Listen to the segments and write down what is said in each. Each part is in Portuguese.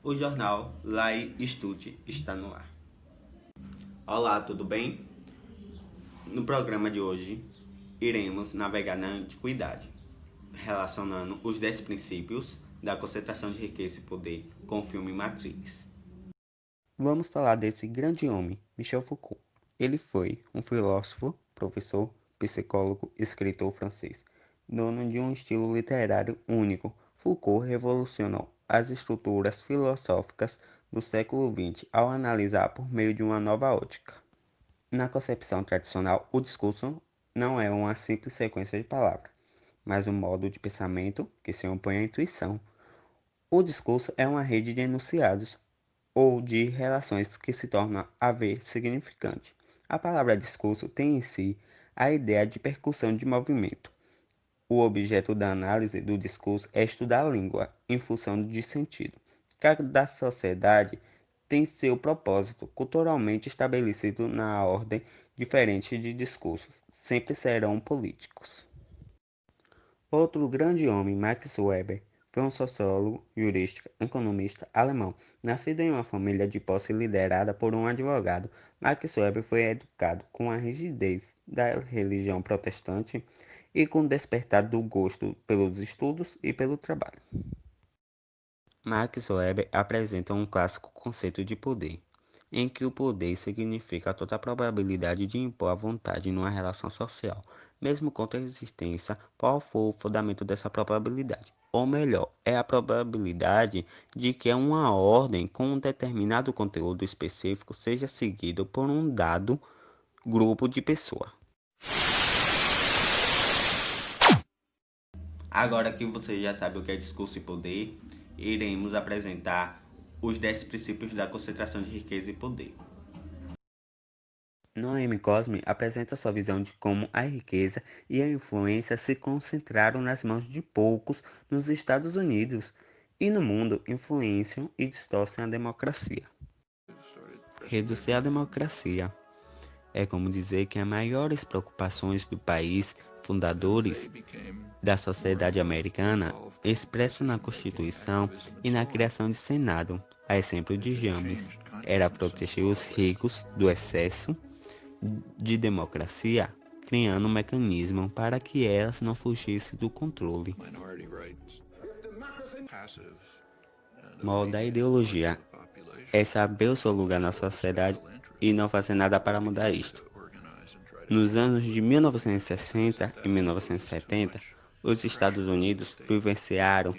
O jornal Lai Estude está no ar. Olá, tudo bem? No programa de hoje, iremos navegar na antiguidade, relacionando os 10 princípios da concentração de riqueza e poder com o filme Matrix. Vamos falar desse grande homem, Michel Foucault. Ele foi um filósofo, professor, psicólogo, escritor francês, dono de um estilo literário único. Foucault revolucionou as estruturas filosóficas do século XX ao analisar por meio de uma nova ótica. Na concepção tradicional, o discurso não é uma simples sequência de palavras, mas um modo de pensamento que se opõe à intuição. O discurso é uma rede de enunciados ou de relações que se tornam haver significante. A palavra discurso tem em si a ideia de percussão de movimento. O objeto da análise do discurso é estudar a língua em função de sentido. Cada sociedade tem seu propósito culturalmente estabelecido na ordem diferente de discursos, sempre serão políticos. Outro grande homem, Max Weber, foi um sociólogo, jurista, economista alemão. Nascido em uma família de posse liderada por um advogado, Max Weber foi educado com a rigidez da religião protestante e com o despertar do gosto pelos estudos e pelo trabalho. Max Weber apresenta um clássico conceito de poder, em que o poder significa toda a probabilidade de impor a vontade numa relação social, mesmo contra a existência, qual for o fundamento dessa probabilidade. Ou melhor, é a probabilidade de que uma ordem com um determinado conteúdo específico seja seguido por um dado grupo de pessoas. Agora que você já sabe o que é discurso e poder, iremos apresentar os 10 princípios da concentração de riqueza e poder. Noemi Cosme apresenta sua visão de como a riqueza e a influência se concentraram nas mãos de poucos nos Estados Unidos e no mundo influenciam e distorcem a democracia. Reduzir a democracia é como dizer que as maiores preocupações do país, fundadores da sociedade americana, expressam na Constituição e na criação de Senado, a exemplo de James, era proteger os ricos do excesso de democracia, criando um mecanismo para que elas não fugissem do controle. Modo da ideologia é saber o seu lugar na sociedade e não fazer nada para mudar isto. Nos anos de 1960 e 1970, os Estados Unidos vivenciaram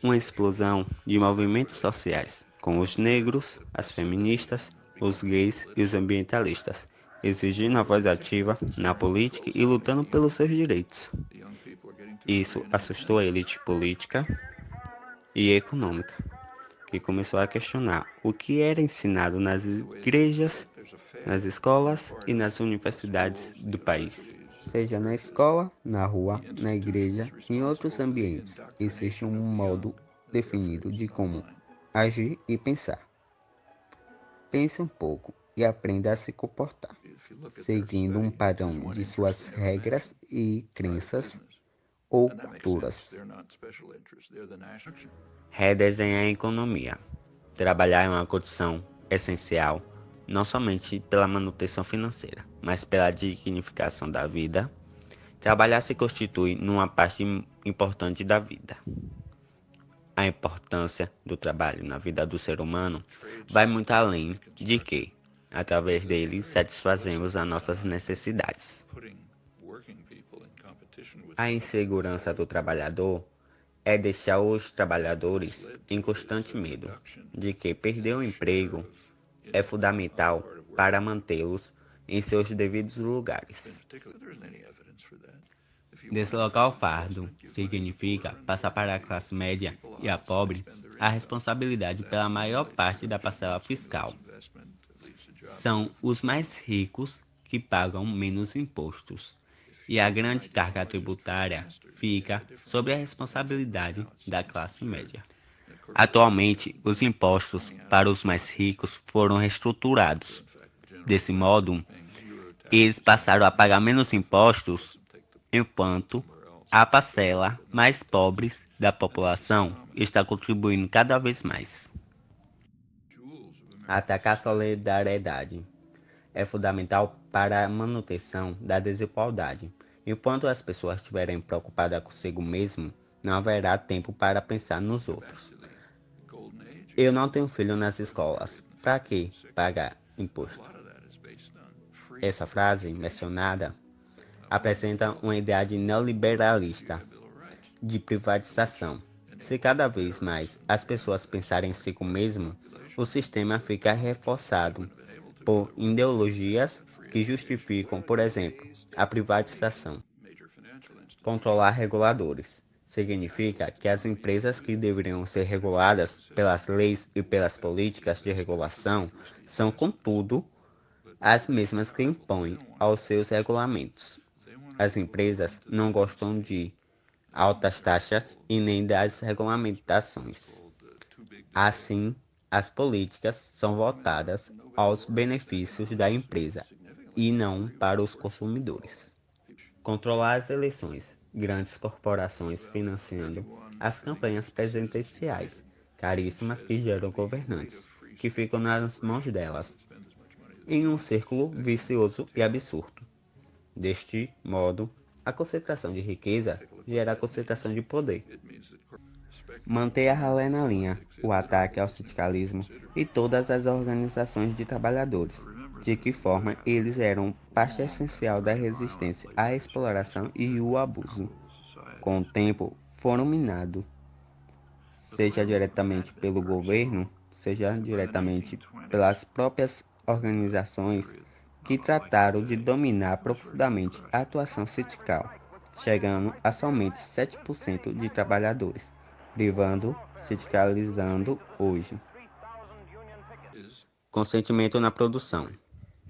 uma explosão de movimentos sociais, com os negros, as feministas, os gays e os ambientalistas, exigindo a voz ativa na política e lutando pelos seus direitos. Isso assustou a elite política e econômica, que começou a questionar o que era ensinado nas igrejas, nas escolas e nas universidades do país. Seja na escola, na rua, na igreja, em outros ambientes, existe um modo definido de como agir e pensar. Pense um pouco e aprenda a se comportar, seguindo um padrão de suas regras e crenças ou culturas. Redesenhar a economia. Trabalhar é uma condição essencial, não somente pela manutenção financeira, mas pela dignificação da vida. Trabalhar se constitui numa parte importante da vida. A importância do trabalho na vida do ser humano vai muito além de que, através dele, satisfazemos as nossas necessidades. A insegurança do trabalhador é deixar os trabalhadores em constante medo de que perder o emprego é fundamental para mantê-los em seus devidos lugares. Deslocar o fardo significa passar para a classe média e a pobre a responsabilidade pela maior parte da parcela fiscal. São os mais ricos que pagam menos impostos, e a grande carga tributária fica sob a responsabilidade da classe média. Atualmente, os impostos para os mais ricos foram reestruturados. Desse modo, eles passaram a pagar menos impostos, enquanto a parcela mais pobre da população está contribuindo cada vez mais. Atacar a solidariedade é fundamental para a manutenção da desigualdade. Enquanto as pessoas estiverem preocupadas consigo mesmo, não haverá tempo para pensar nos outros. Eu não tenho filho nas escolas. Para que pagar imposto? Essa frase mencionada apresenta uma ideia de neoliberalista de privatização. Se cada vez mais as pessoas pensarem em si mesmo, o sistema fica reforçado por ideologias que justificam, por exemplo, a privatização. Controlar reguladores significa que as empresas que deveriam ser reguladas pelas leis e pelas políticas de regulação são, contudo, as mesmas que impõem aos seus regulamentos. As empresas não gostam de altas taxas e nem das regulamentações. Assim, as políticas são voltadas aos benefícios da empresa e não para os consumidores. Controlar as eleições. Grandes corporações financiando as campanhas presidenciais, caríssimas que geram governantes, que ficam nas mãos delas, em um círculo vicioso e absurdo. Deste modo, a concentração de riqueza gera a concentração de poder. Manter a ralé na linha, o ataque ao sindicalismo e todas as organizações de trabalhadores, de que forma eles eram parte essencial da resistência à exploração e o abuso. Com o tempo, foram minados, seja diretamente pelo governo, seja diretamente pelas próprias organizações que trataram de dominar profundamente a atuação sindical, chegando a somente 7% de trabalhadores, privando, sindicalizando hoje. Consentimento na produção.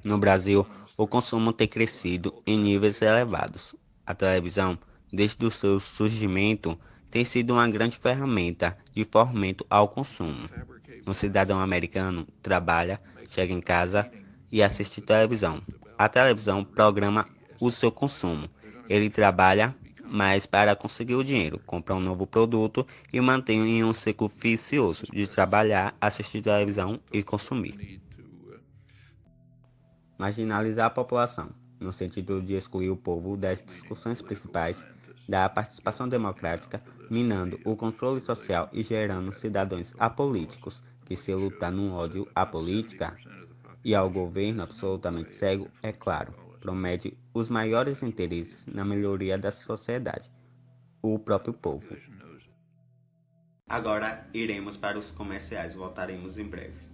No Brasil, o consumo tem crescido em níveis elevados. A televisão, desde o seu surgimento, tem sido uma grande ferramenta de fomento ao consumo. Um cidadão americano trabalha, chega em casa e assiste televisão. A televisão programa o seu consumo. Ele trabalha mais para conseguir o dinheiro, comprar um novo produto e mantém em um ciclo vicioso de trabalhar, assistir televisão e consumir. Marginalizar a população, no sentido de excluir o povo das discussões principais da participação democrática, minando o controle social e gerando cidadãos apolíticos, que se lutar num ódio à política e ao governo absolutamente cego, é claro, promete os maiores interesses na melhoria da sociedade, o próprio povo. Agora iremos para os comerciais, voltaremos em breve.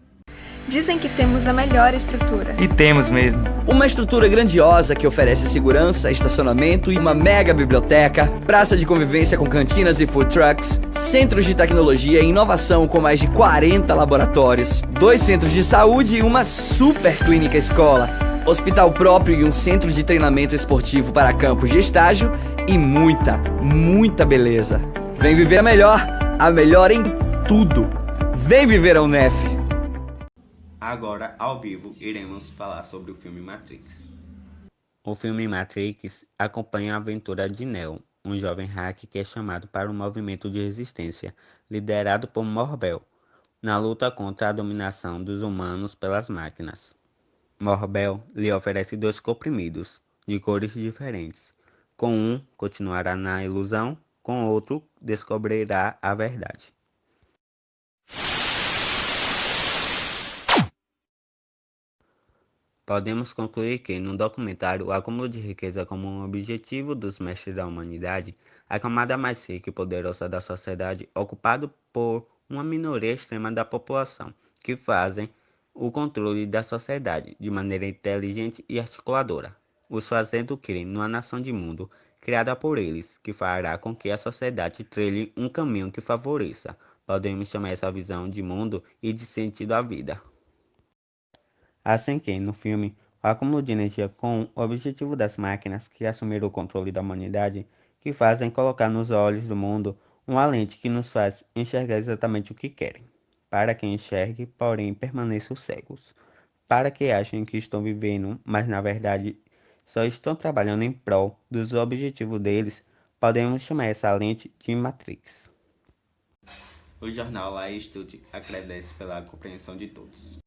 Dizem que temos a melhor estrutura. E temos mesmo. Uma estrutura grandiosa que oferece segurança, estacionamento e uma mega biblioteca, praça de convivência com cantinas e food trucks, centros de tecnologia e inovação com mais de 40 laboratórios, 2 centros de saúde e uma super clínica escola, hospital próprio e um centro de treinamento esportivo para campos de estágio e muita beleza. Vem viver a melhor em tudo. Vem viver a UNEF. Agora, ao vivo, iremos falar sobre o filme Matrix. O filme Matrix acompanha a aventura de Neo, um jovem hacker que é chamado para um movimento de resistência, liderado por Mor-Bel, na luta contra a dominação dos humanos pelas máquinas. Mor-Bel lhe oferece 2 comprimidos, de cores diferentes. Com um, continuará na ilusão, com outro, descobrirá a verdade. Podemos concluir que, no documentário O Acúmulo de Riqueza como um objetivo dos mestres da humanidade, a camada mais rica e poderosa da sociedade, ocupada por uma minoria extrema da população, que fazem o controle da sociedade de maneira inteligente e articuladora, os fazendo crer numa nação de mundo criada por eles, que fará com que a sociedade trilhe um caminho que favoreça. Podemos chamar essa visão de mundo e de sentido à vida. Assim que, no filme, o acúmulo de energia com o objetivo das máquinas que assumiram o controle da humanidade, que fazem colocar nos olhos do mundo uma lente que nos faz enxergar exatamente o que querem, para que enxergue, porém permaneçam cegos, para que achem que estão vivendo, mas na verdade só estão trabalhando em prol dos objetivos deles, podemos chamar essa lente de Matrix. O jornal La Estute agradece pela compreensão de todos.